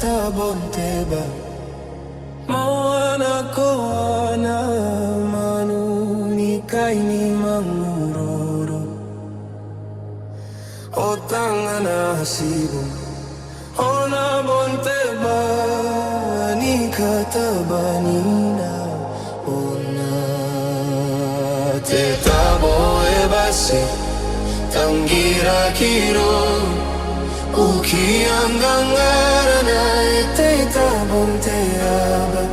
tabon teba mawana ko ana manuni kaini manguroro o tangana hasibu ona bon teba ni katabanina ona te tabo e basi tangira kiro ukiangangara na te tabon te aba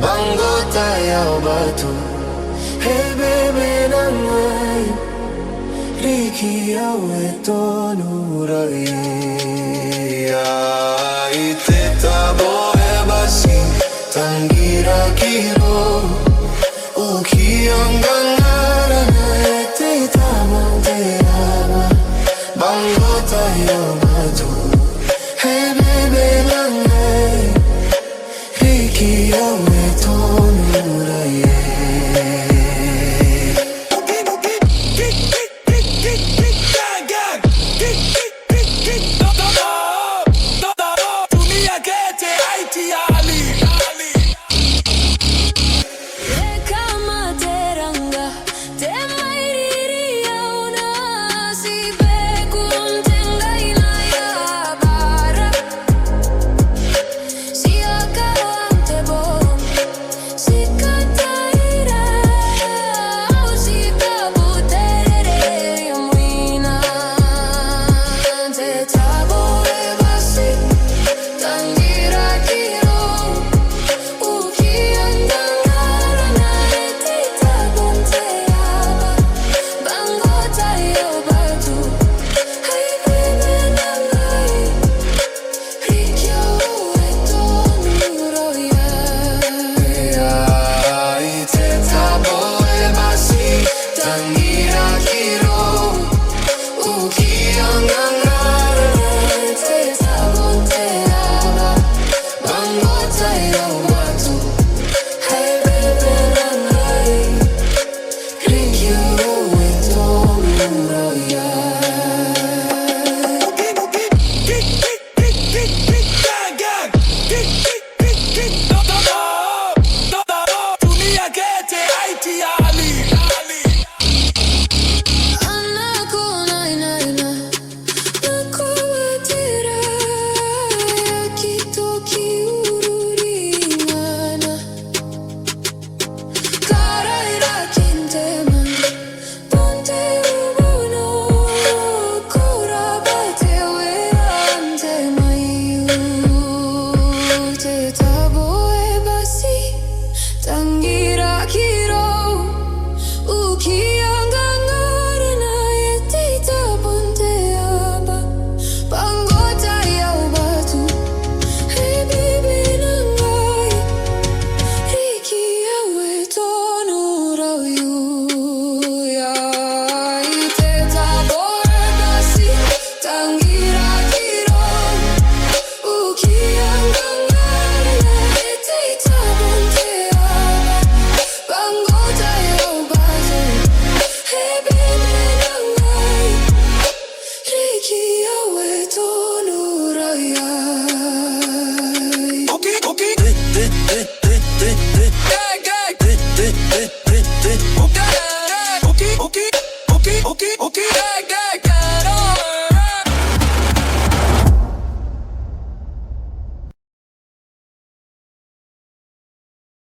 bango tayao batu he bebe nangai riki awe tonurai ai te tabo e basi tangira kiro ukiangangara na te tabon te aba bango tayao batu he bebe nangai riki awe tonurai Okay.